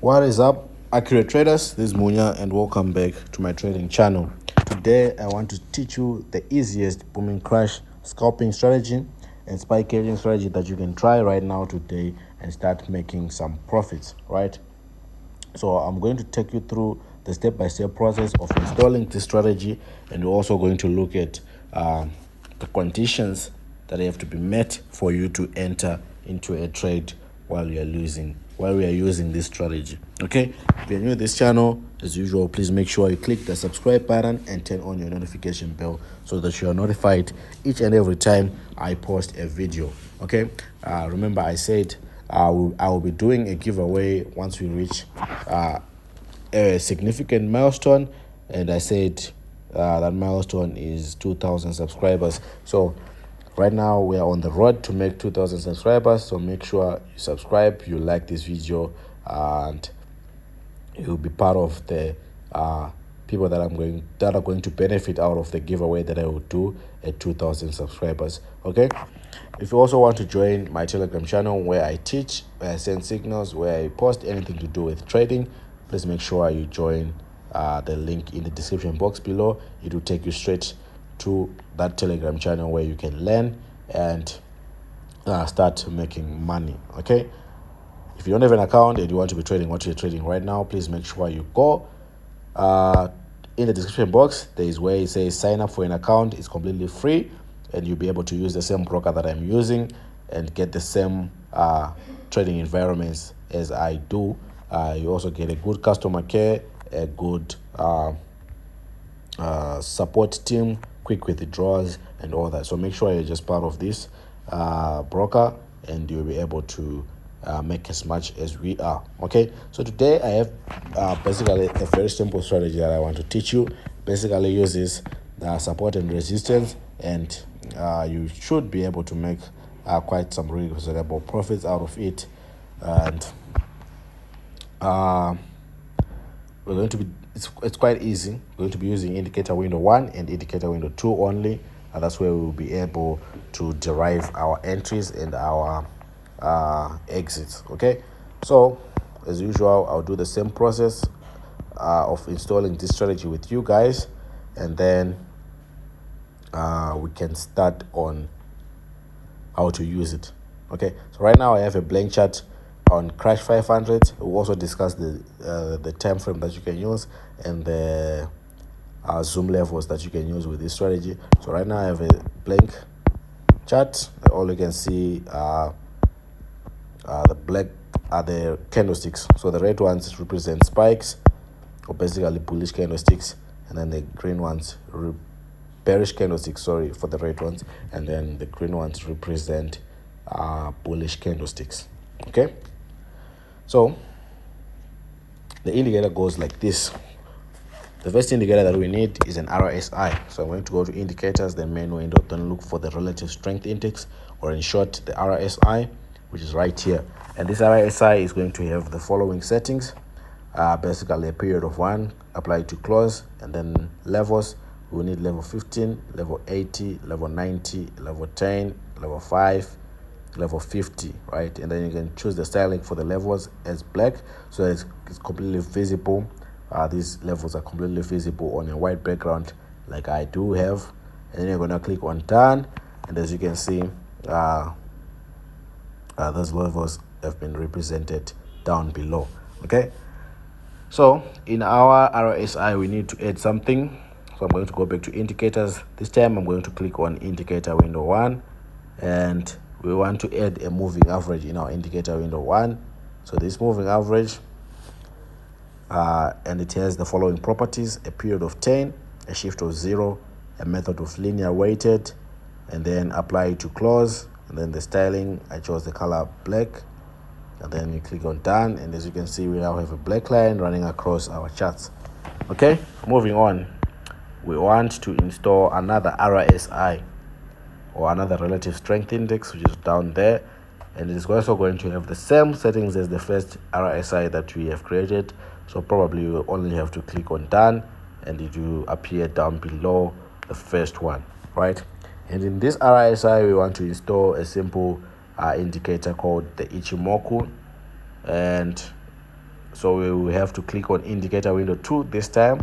What is up, accurate traders? This is Munya and welcome back to my trading channel. Today I want to teach you the easiest booming crash scalping strategy and spike hedging strategy that you can try right now today and start making some profits, right? So I'm going to take you through the step-by-step process of installing this strategy, and we're also going to look at the conditions that have to be met for you to enter into a trade while we are using this strategy. Okay, if you're new to this channel, as usual, please make sure you click the subscribe button and turn on your notification bell so that you are notified each and every time I post a video. Okay, remember I said I will be doing a giveaway once we reach a significant milestone, and I said that milestone is 2,000 subscribers. So right now we are on the road to make 2,000 subscribers, so make sure you subscribe, you like this video, and you'll be part of the people that are going to benefit out of the giveaway that I will do at 2,000 subscribers. Okay, if you also want to join my Telegram channel where I teach, where I send signals, where I post anything to do with trading, please make sure you join the link in the description box below. It will take you straight to that Telegram channel where you can learn and start making money. Okay, if you don't have an account and you want to be trading what you're trading right now, please make sure you go in the description box. There is where it says sign up for an account. It's completely free, and you'll be able to use the same broker that I'm using and get the same trading environments as I do. You also get a good customer care, a good support team, quick withdrawals, and all that. So make sure you're just part of this broker, and you'll be able to make as much as we are. Okay, so today I have basically a very simple strategy that I want to teach you. Basically uses support and resistance, and you should be able to make quite some really reasonable profits out of it. And we're going to be it's quite easy. We're going to be using indicator window 1 and indicator window 2 only, and that's where we will be able to derive our entries and our exits. Okay, so as usual, I'll do the same process of installing this strategy with you guys, and then we can start on how to use it. Okay, so right now I have a blank chart on crash 500. We'll also discuss the time frame that you can use and the zoom levels that you can use with this strategy. So right now I have a blank chart. All you can see the black are the candlesticks. So the red ones represent spikes, or basically bullish candlesticks, and then the green ones bearish candlesticks, sorry for the red ones, and then the green ones represent bullish candlesticks. Okay, so the indicator goes like this. The first indicator that we need is an RSI. So I'm going to go to indicators, the main window, then look for the relative strength index, or in short the RSI, which is right here. And this RSI is going to have the following settings. Basically a period of 1 applied to close, and then levels. We need level 15, level 80, level 90, level 10, level 5, level 50, right? And then you can choose the styling for the levels as black, so that it's completely visible. These levels are completely visible on a white background like I do have. And then you're going to click on done, and as you can see, those levels have been represented down below. Okay, so in our RSI we need to add something. So I'm going to go back to indicators. This time I'm going to click on indicator window 1, and we want to add a moving average in our indicator window 1. So this moving average, and it has the following properties: a period of 10, a shift of 0, a method of linear weighted, and then apply to close. And then the styling, I chose the color black, and then you click on done, and as you can see, we now have a black line running across our charts. Okay, moving on, we want to install another RSI, or another relative strength index, which is down there, and it is also going to have the same settings as the first RSI that we have created. So probably you will only have to click on done, and it will appear down below the first one, right? And in this RSI we want to install a simple indicator called the Ichimoku, and So we will have to click on indicator window 2 this time,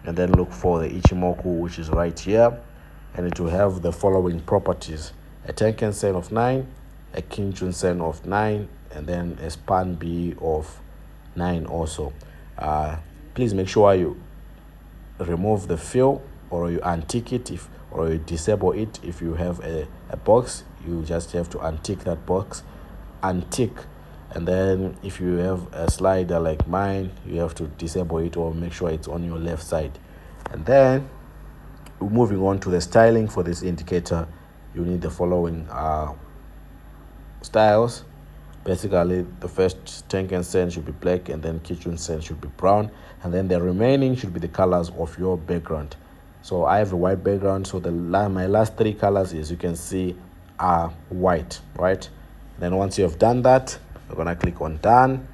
and then look for the Ichimoku, which is right here, and it will have the following properties: a Tenkan Sen of 9, a Kinchun Sen of 9, and then a span B of 9 also. Please make sure you remove the fill, or you untick it, or you disable it. If you have a box, you just have to untick that box, untick, and then if you have a slider like mine, you have to disable it or make sure it's on your left side. And then moving on to the styling for this indicator, you need the following styles. Basically, the first Tenkan Sen should be black, and then Kichun Sen should be brown, and then the remaining should be the colors of your background. So I have a white background, so my last 3 colors, as you can see, are white, right? Then once you have done that, we're gonna click on done,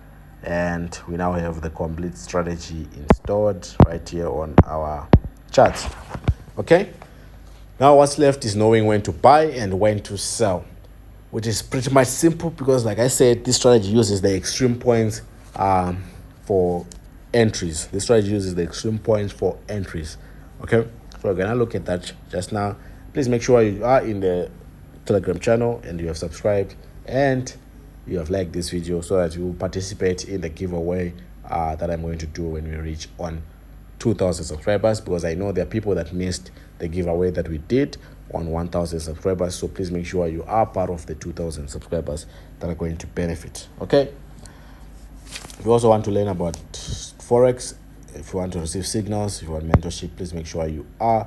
and we now have the complete strategy installed right here on our chart. Okay, now what's left is knowing when to buy and when to sell, which is pretty much simple, because like I said, this strategy uses the extreme points for entries. This strategy uses the extreme points for entries. Okay, so we're gonna look at that just now. Please make sure you are in the Telegram channel and you have subscribed and you have liked this video, so that you will participate in the giveaway that I'm going to do when we reach on 2,000 subscribers, because I know there are people that missed the giveaway that we did on 1,000 subscribers. So please make sure you are part of the 2,000 subscribers that are going to benefit. Okay, if you also want to learn about Forex, if you want to receive signals, if you want mentorship, please make sure you are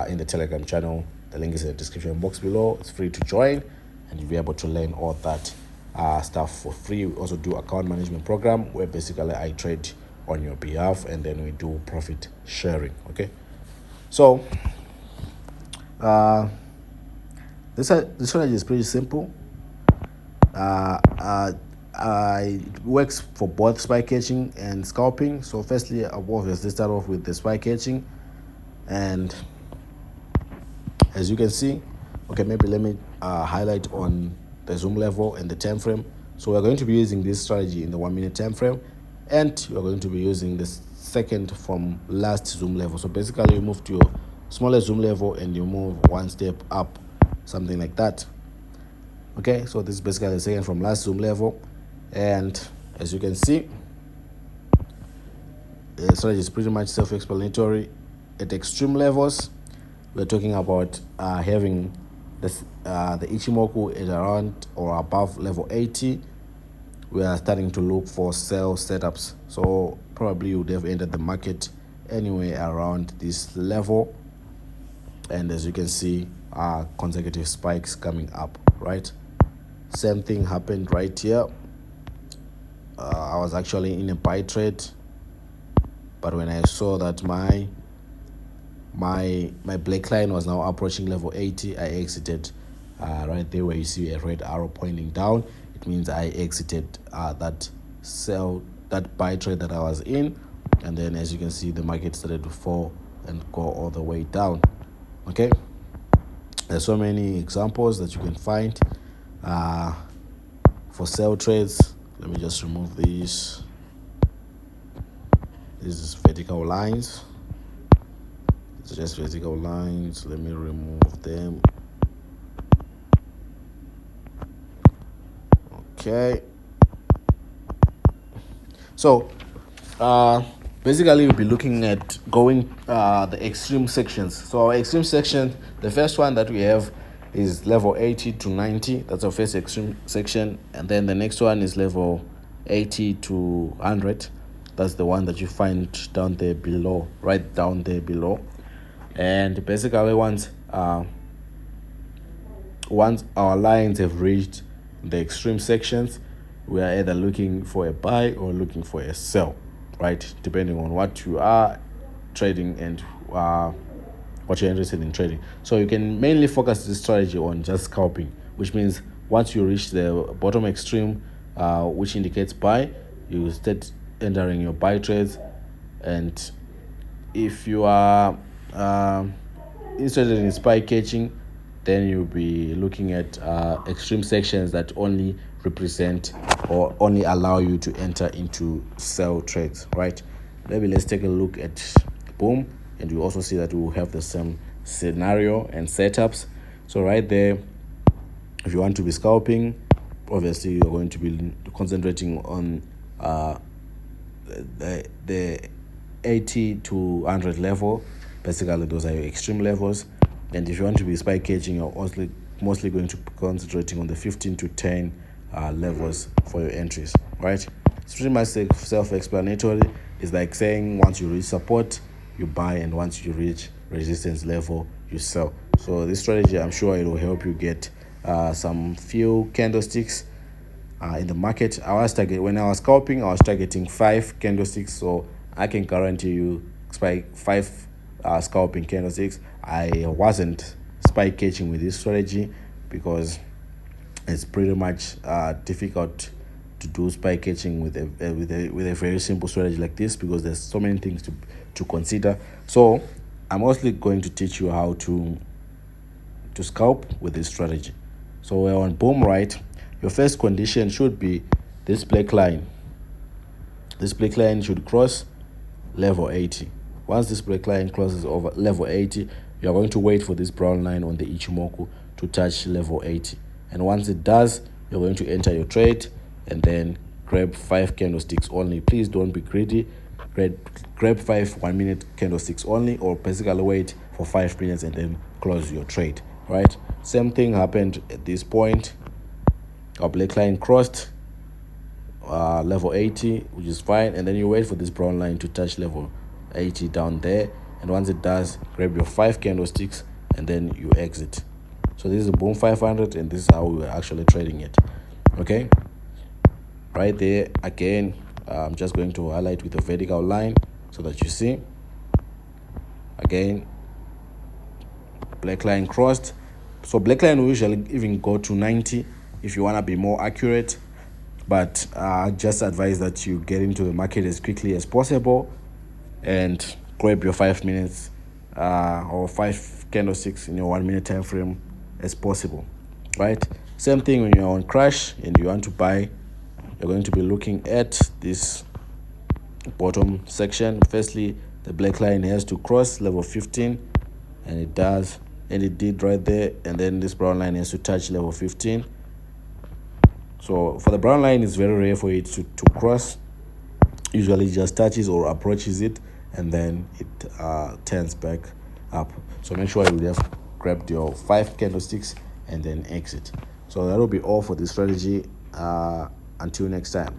in the Telegram channel. The link is in the description box below. It's free to join, and you'll be able to learn all that stuff for free. We also do account management program, where basically I trade on your behalf, and then we do profit sharing. Okay, so this strategy is pretty simple. It works for both spike catching and scalping. So firstly, I'll obviously start off with the spike catching, and as you can see, okay, maybe let me highlight on the zoom level and the time frame. So we're going to be using this strategy in the 1 minute time frame, and you're going to be using the second from last zoom level. So basically, you move to your smallest zoom level and you move 1 step up, something like that. Okay, so this is basically the second from last zoom level, and as you can see, the strategy is pretty much self-explanatory. At extreme levels, we're talking about having this, the Ichimoku at around or above level 80. We are starting to look for sell setups. So probably you would have entered the market anywhere around this level, and as you can see, consecutive spikes coming up, right? Same thing happened right here. I was actually in a buy trade, but when I saw that my black line was now approaching level 80, I exited right there where you see a red arrow pointing down. It means I exited that buy trade that I was in, and then as you can see, the market started to fall and go all the way down. Okay, there's so many examples that you can find for sell trades. Let me just remove these. This is vertical lines. It's just vertical lines. Let me remove them. Okay, so basically we'll be looking at going the extreme sections. So our extreme section, the first one that we have is level 80 to 90. That's our first extreme section, and then the next one is level 80 to 100. That's the one that you find down there below, right down there below. And basically once our lines have reached the extreme sections, we are either looking for a buy or looking for a sell, right, depending on what you are trading and what you're interested in trading. So you can mainly focus this strategy on just scalping, which means once you reach the bottom extreme, which indicates buy, you start entering your buy trades. And if you are interested in spike catching, then you'll be looking at extreme sections that only represent or only allow you to enter into sell trades, right? Maybe let's take a look at boom, and you also see that we will have the same scenario and setups. So right there, if you want to be scalping, obviously you're going to be concentrating on the 80 to 100 level. Basically those are your extreme levels. And if you want to be spy catching, you're also mostly going to be concentrating on the 15 to 10 levels for your entries, right? It's pretty much self-explanatory. It's like saying once you reach support you buy, and once you reach resistance level you sell. So this strategy, I'm sure it will help you get some few candlesticks in the market. When I was scalping, I was targeting 5 candlesticks, so I can guarantee you spy 5 scalping candlesticks. I wasn't spy catching with this strategy because it's pretty much difficult to do spy catching with a very simple strategy like this, because there's so many things to consider. So I'm mostly going to teach you how to scalp with this strategy. So we're on boom, right? Your first condition should be this black line. This black line should cross level 80. Once this black line crosses over level 80, you are going to wait for this brown line on the Ichimoku to touch level 80. And once it does, you're going to enter your trade and then grab 5 candlesticks only. Please don't be greedy. Grab 5 1-minute candlesticks only, or basically wait for 5 minutes and then close your trade, right? Same thing happened at this point. Our black line crossed level 80, which is fine, and then you wait for this brown line to touch level 80 down there, and once it does, grab your 5 candlesticks and then you exit. So this is a boom 500, and this is how we are actually trading it. Okay, right there again, I'm just going to highlight with a vertical line so that you see. Again, black line crossed. So black line will usually even go to 90 if you want to be more accurate, but just advise that you get into the market as quickly as possible and grab your 5 minutes or 5 candlesticks in your 1 minute time frame as possible, right? Same thing when you're on crash and you want to buy, you're going to be looking at this bottom section. Firstly, the black line has to cross level 15, and it does, and it did right there, and then this brown line has to touch level 15. So for the brown line, it's very rare for it to cross. Usually just touches or approaches it, and then it turns back up. So make sure you have grabbed your 5 candlesticks and then exit. So that will be all for this strategy. Until next time.